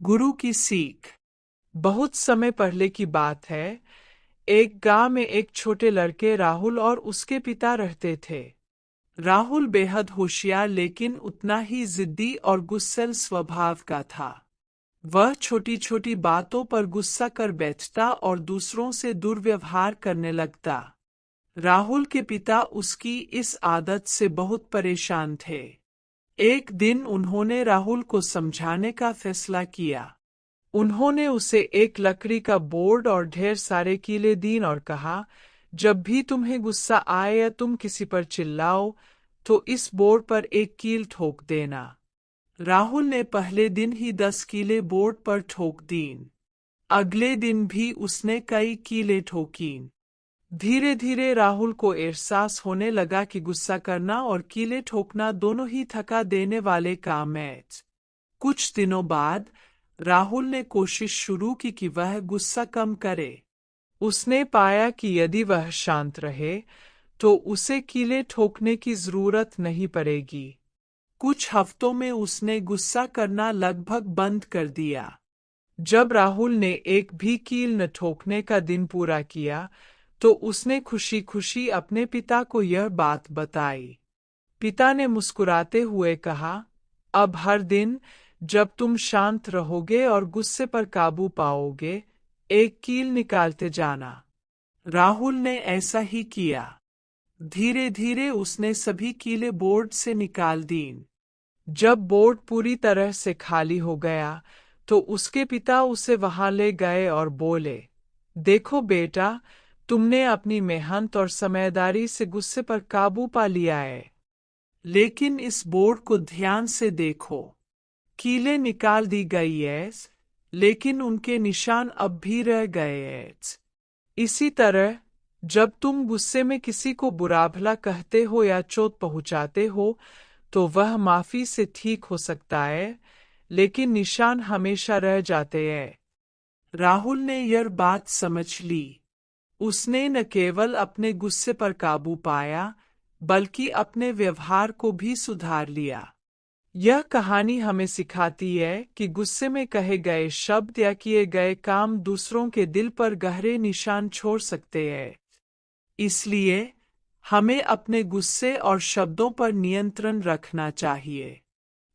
गुरु की सीख। बहुत समय पहले की बात है। एक गांव में एक छोटे लड़के राहुल और उसके पिता रहते थे। राहुल बेहद होशियार लेकिन उतना ही जिद्दी और गुस्सैल स्वभाव का था। वह छोटी छोटी बातों पर गुस्सा कर बैठता और दूसरों से दुर्व्यवहार करने लगता। राहुल के पिता उसकी इस आदत से बहुत परेशान थे। एक दिन उन्होंने राहुल को समझाने का फैसला किया। उन्होंने उसे एक लकड़ी का बोर्ड और ढेर सारे कीले दिए और कहा, जब भी तुम्हें गुस्सा आए या तुम किसी पर चिल्लाओ तो इस बोर्ड पर एक कील ठोक देना। राहुल ने पहले दिन ही 10 कीले बोर्ड पर ठोक दीं। अगले दिन भी उसने कई कीले ठोकीं। धीरे धीरे राहुल को एहसास होने लगा कि गुस्सा करना और कीले ठोकना दोनों ही थका देने वाले काम हैं। कुछ दिनों बाद राहुल ने कोशिश शुरू की कि वह गुस्सा कम करे। उसने पाया कि यदि वह शांत रहे तो उसे कीले ठोकने की जरूरत नहीं पड़ेगी। कुछ हफ्तों में उसने गुस्सा करना लगभग बंद कर दिया। जब राहुल ने एक भी कील न ठोकने का दिन पूरा किया तो उसने खुशी खुशी अपने पिता को यह बात बताई। पिता ने मुस्कुराते हुए कहा, अब हर दिन जब तुम शांत रहोगे और गुस्से पर काबू पाओगे, एक कील निकालते जाना। राहुल ने ऐसा ही किया। धीरे धीरे उसने सभी कीले बोर्ड से निकाल दीं। जब बोर्ड पूरी तरह से खाली हो गया तो उसके पिता उसे वहां ले गए और बोले, देखो बेटा, तुमने अपनी मेहनत और समझदारी से गुस्से पर काबू पा लिया है। लेकिन इस बोर्ड को ध्यान से देखो। कीलें निकाल दी गई है, लेकिन उनके निशान अब भी रह गए हैं। इसी तरह जब तुम गुस्से में किसी को बुरा भला कहते हो या चोट पहुंचाते हो तो वह माफी से ठीक हो सकता है, लेकिन निशान हमेशा रह जाते हैं। राहुल ने यह बात समझ ली। उसने न केवल अपने गुस्से पर काबू पाया बल्कि अपने व्यवहार को भी सुधार लिया। यह कहानी हमें सिखाती है कि गुस्से में कहे गए शब्द या किए गए काम दूसरों के दिल पर गहरे निशान छोड़ सकते हैं। इसलिए हमें अपने गुस्से और शब्दों पर नियंत्रण रखना चाहिए।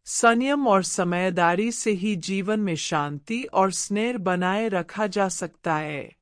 संयम और समझदारी से ही जीवन में शांति और स्नेह बनाए रखा जा सकता है।